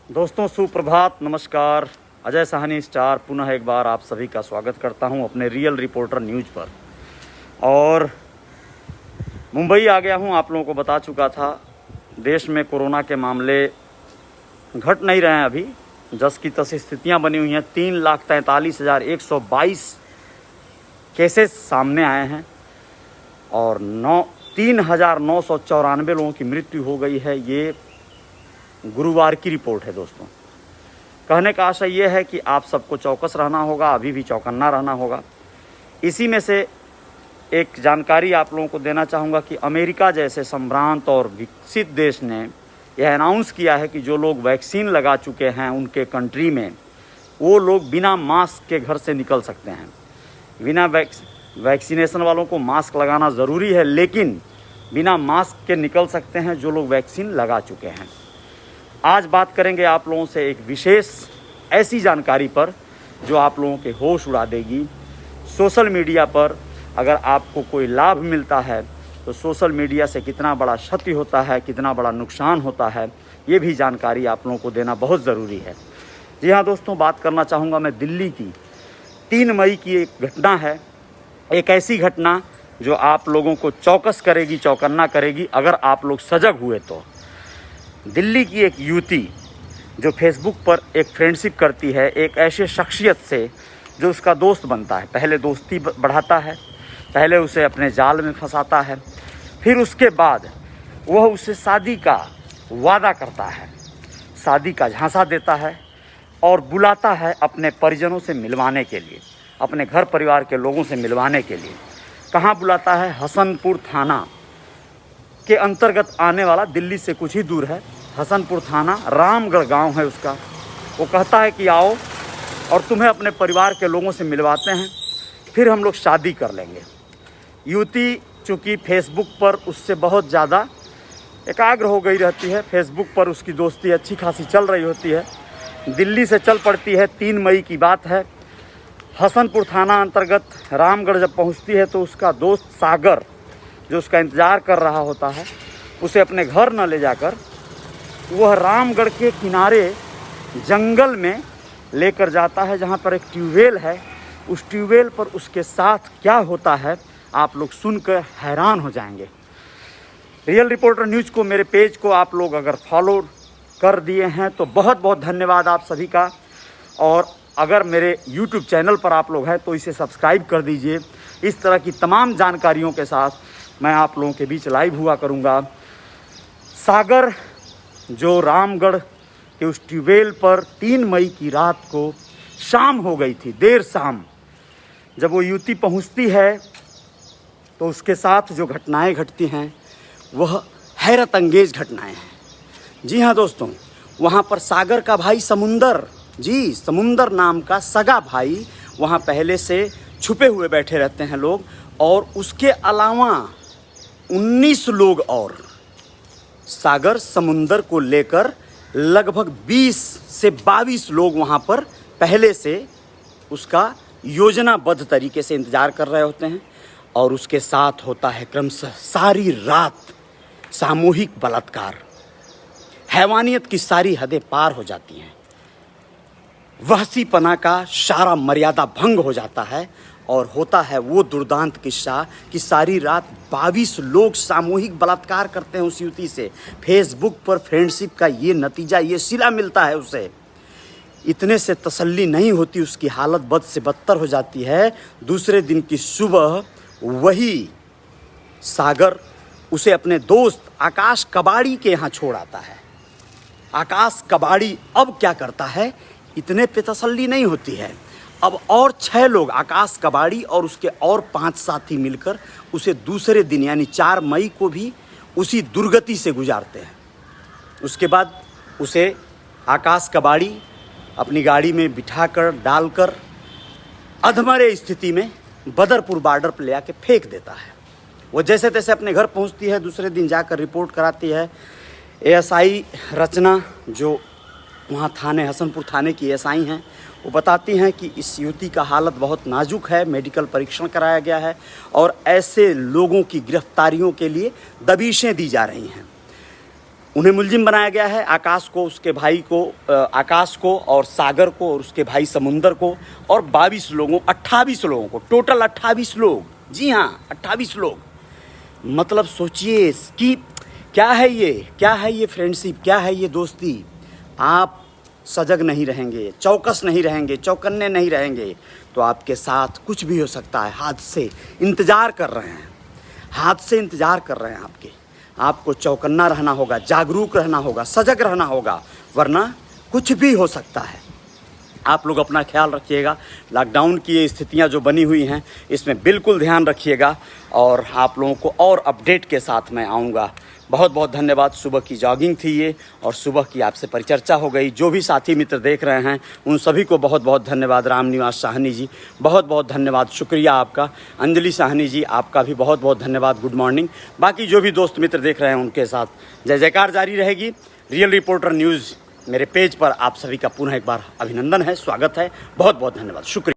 दोस्तों सुप्रभात, नमस्कार। अजय साहनी स्टार पुनः एक बार आप सभी का स्वागत करता हूं अपने रियल रिपोर्टर न्यूज़ पर। और मुंबई आ गया हूं। आप लोगों को बता चुका था, देश में कोरोना के मामले घट नहीं रहे हैं अभी, जस की तस स्थितियां बनी हुई हैं। 3,43,122 केसेस सामने आए हैं और 3,994 लोगों की मृत्यु हो गई है। ये गुरुवार की रिपोर्ट है। दोस्तों, कहने का आशय ये है कि आप सबको चौकस रहना होगा, अभी भी चौकन्ना रहना होगा। इसी में से एक जानकारी आप लोगों को देना चाहूँगा कि अमेरिका जैसे संभ्रांत और विकसित देश ने यह अनाउंस किया है कि जो लोग वैक्सीन लगा चुके हैं उनके कंट्री में, वो लोग बिना मास्क के घर से निकल सकते हैं। बिना वैक्सीनेशन वालों को मास्क लगाना ज़रूरी है, लेकिन बिना मास्क के निकल सकते हैं जो लोग वैक्सीन लगा चुके हैं। आज बात करेंगे आप लोगों से एक विशेष ऐसी जानकारी पर जो आप लोगों के होश उड़ा देगी। सोशल मीडिया पर अगर आपको कोई लाभ मिलता है तो सोशल मीडिया से कितना बड़ा क्षति होता है, कितना बड़ा नुकसान होता है, ये भी जानकारी आप लोगों को देना बहुत ज़रूरी है। जी हाँ दोस्तों, बात करना चाहूँगा मैं दिल्ली की। 3 मई की एक घटना है, एक ऐसी घटना जो आप लोगों को चौकस करेगी, चौकन्ना करेगी अगर आप लोग सजग हुए तो। दिल्ली की एक युवती जो फेसबुक पर एक फ्रेंडशिप करती है एक ऐसे शख्सियत से जो उसका दोस्त बनता है। पहले दोस्ती बढ़ाता है, पहले उसे अपने जाल में फंसाता है, फिर उसके बाद वह उसे शादी का वादा करता है, शादी का झांसा देता है और बुलाता है अपने परिजनों से मिलवाने के लिए, अपने घर परिवार के लोगों से मिलवाने के लिए। कहाँ बुलाता है? हसनपुर थाना के अंतर्गत आने वाला, दिल्ली से कुछ ही दूर है हसनपुर थाना, रामगढ़ गांव है उसका। वो कहता है कि आओ और तुम्हें अपने परिवार के लोगों से मिलवाते हैं, फिर हम लोग शादी कर लेंगे। युवती चूँकि फेसबुक पर उससे बहुत ज़्यादा एकाग्र हो गई रहती है, फेसबुक पर उसकी दोस्ती अच्छी खासी चल रही होती है। दिल्ली से चल पड़ती है। 3 मई की बात है। हसनपुर थाना अंतर्गत रामगढ़ जब पहुंचती है तो उसका दोस्त सागर जो उसका इंतज़ार कर रहा होता है, उसे अपने घर न ले जाकर वह रामगढ़ के किनारे जंगल में लेकर जाता है, जहाँ पर एक ट्यूबवेल है। उस ट्यूबवेल पर उसके साथ क्या होता है आप लोग सुनकर हैरान हो जाएंगे। रियल रिपोर्टर न्यूज़ को, मेरे पेज को आप लोग अगर फॉलो कर दिए हैं तो बहुत बहुत धन्यवाद आप सभी का। और अगर मेरे यूट्यूब चैनल पर आप लोग हैं तो इसे सब्सक्राइब कर दीजिए। इस तरह की तमाम जानकारियों के साथ मैं आप लोगों के बीच लाइव हुआ करूंगा। सागर जो रामगढ़ के उस ट्यूबवेल पर 3 मई की रात को शाम हो गई थी, देर शाम, जब वो युवती पहुंचती है तो उसके साथ जो घटनाएं घटती हैं वह हैरत अंगेज घटनाएं हैं। जी हाँ दोस्तों, वहाँ पर सागर का भाई समुंदर नाम का सगा भाई वहाँ पहले से छुपे हुए बैठे रहते हैं लोग, और उसके अलावा 19 लोग और सागर समुंदर को लेकर लगभग 20 से 22 लोग वहाँ पर पहले से उसका योजनाबद्ध तरीके से इंतज़ार कर रहे होते हैं। और उसके साथ होता है क्रमशः सारी रात सामूहिक बलात्कार। हैवानियत की सारी हदें पार हो जाती हैं, वहसीपना का सारा मर्यादा भंग हो जाता है और होता है वो दुर्दांत किस्सा कि सारी रात 22 लोग सामूहिक बलात्कार करते हैं उस युवती से। फेसबुक पर फ्रेंडशिप का ये नतीजा, ये सिला मिलता है उसे। इतने से तसल्ली नहीं होती, उसकी हालत बद से बदतर हो जाती है। दूसरे दिन की सुबह वही सागर उसे अपने दोस्त आकाश कबाड़ी के यहाँ छोड़ आता है। आकाश कबाड़ी अब क्या करता है, इतने पे तसल्ली नहीं होती है। अब और 6 लोग, आकाश कबाड़ी और उसके और 5 साथी मिलकर उसे दूसरे दिन यानी 4 मई को भी उसी दुर्गति से गुजारते हैं। उसके बाद उसे आकाश कबाड़ी अपनी गाड़ी में बिठाकर डालकर अधमरे स्थिति में बदरपुर बॉर्डर पर ले आके फेंक देता है। वो जैसे तैसे अपने घर पहुंचती है, दूसरे दिन जाकर रिपोर्ट कराती है। एएसआई रचना जो वहाँ थाने हसनपुर थाने की एएसआई हैं, वो बताती हैं कि इस युवती का हालत बहुत नाजुक है, मेडिकल परीक्षण कराया गया है और ऐसे लोगों की गिरफ्तारियों के लिए दबिशें दी जा रही हैं। उन्हें मुलजिम बनाया गया है, आकाश को, उसके भाई को, आकाश को और सागर को और उसके भाई समुंदर को और 28 लोगों को, टोटल 28 लोग। जी हाँ, 28 लोग। मतलब सोचिए कि क्या है ये फ्रेंडशिप, क्या है ये दोस्ती। आप सजग नहीं रहेंगे, चौकस नहीं रहेंगे, चौकन्ने नहीं रहेंगे तो आपके साथ कुछ भी हो सकता है। हादसे इंतज़ार कर रहे हैं, हादसे इंतज़ार कर रहे हैं आपके। आपको चौकन्ना रहना होगा, जागरूक रहना होगा, सजग रहना होगा, वरना कुछ भी हो सकता है। आप लोग अपना ख्याल रखिएगा। लॉकडाउन की ये स्थितियाँ जो बनी हुई हैं इसमें बिल्कुल ध्यान रखिएगा और आप लोगों को और अपडेट के साथ मैं आऊँगा। बहुत बहुत धन्यवाद। सुबह की जॉगिंग थी ये और सुबह की आपसे परिचर्चा हो गई। जो भी साथी मित्र देख रहे हैं उन सभी को बहुत बहुत धन्यवाद। रामनिवास साहनी जी बहुत बहुत धन्यवाद, शुक्रिया आपका। अंजलि साहनी जी आपका भी बहुत बहुत धन्यवाद, गुड मॉर्निंग। बाकी जो भी दोस्त मित्र देख रहे हैं उनके साथ जय जयकार जारी रहेगी। रियल रिपोर्टर न्यूज़ मेरे पेज पर आप सभी का पुनः एक बार अभिनंदन है, स्वागत है। बहुत बहुत धन्यवाद, शुक्रिया।